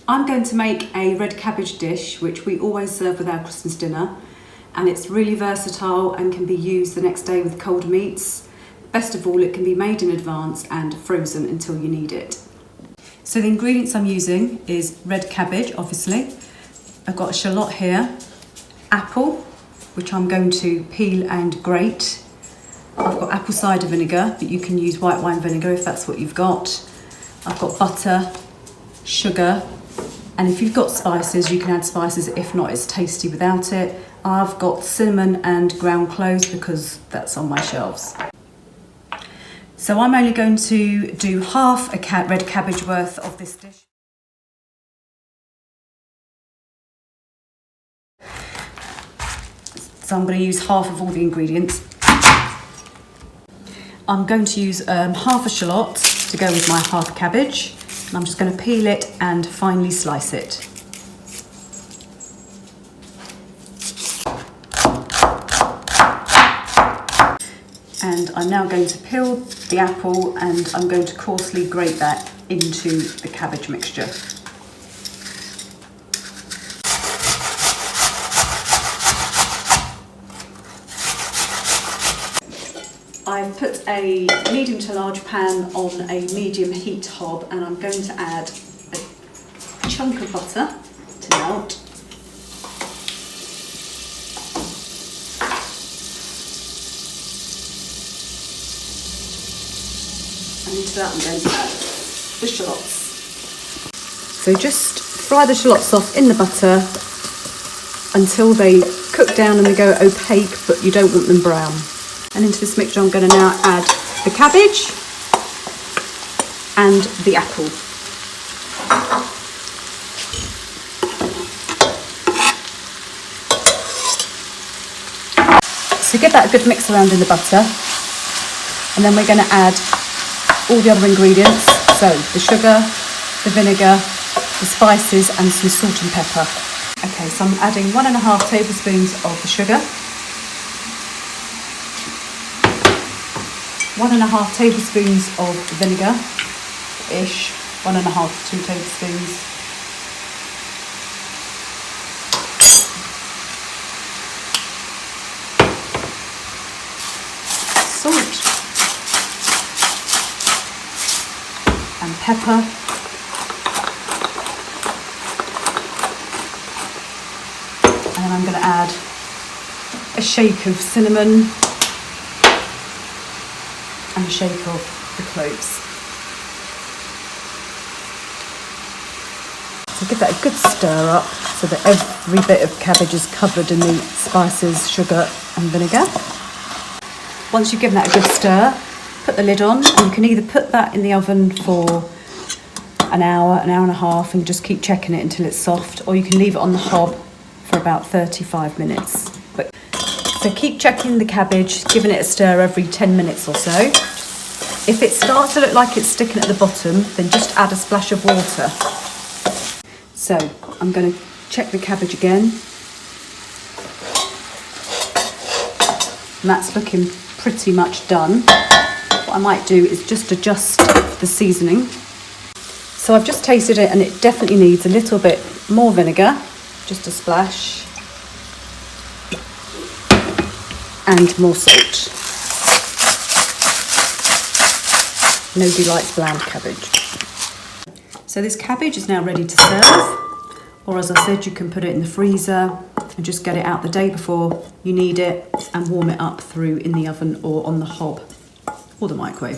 I'm going to make a red cabbage dish, which we always serve with our Christmas dinner, and it's really versatile and can be used the next day with cold meats. Best of all, it can be made in advance and frozen until you need it. So the ingredients I'm using is red cabbage, obviously. I've got a shallot here, apple, which I'm going to peel and grate. I've got apple cider vinegar, but you can use white wine vinegar if that's what you've got. I've got butter, sugar, and if you've got spices, you can add spices. If not, it's tasty without it. I've got cinnamon and ground cloves because that's on my shelves. So I'm only going to do half a red cabbage worth of this dish. So I'm going to use half of all the ingredients. I'm going to use half a shallot to go with my half cabbage. And I'm just going to peel it and finely slice it. And I'm now going to peel the apple and I'm going to coarsely grate that into the cabbage mixture. I've put a medium to large pan on a medium heat hob and I'm going to add a chunk of butter to melt. And into that I'm going to add the shallots. So just fry the shallots off in the butter until they cook down and they go opaque, but you don't want them brown. And into this mixture I'm going to now add the cabbage and the apple. So give that a good mix around in the butter, and then we're going to add all the other ingredients, so the sugar, the vinegar, the spices and some salt and pepper. Okay, so I'm adding 1.5 tablespoons of the sugar, 1.5 tablespoons of vinegar-ish, 1.5 to 2 tablespoons. Salt and pepper. And then I'm going to add a shake of cinnamon and a shake of the cloves. So give that a good stir up so that every bit of cabbage is covered in the spices, sugar and vinegar. Once you've given that a good stir, put the lid on, and you can either put that in the oven for an hour and a half and just keep checking it until it's soft, or you can leave it on the hob for about 35 minutes. So keep checking the cabbage, giving it a stir every 10 minutes or so. If it starts to look like it's sticking at the bottom, then just add a splash of water. So I'm going to check the cabbage again. And that's looking pretty much done. What I might do is just adjust the seasoning. So I've just tasted it and it definitely needs a little bit more vinegar, just a splash, and more salt. Nobody likes bland cabbage. So this cabbage is now ready to serve, or as I said, you can put it in the freezer and just get it out the day before you need it and warm it up through in the oven or on the hob or the microwave.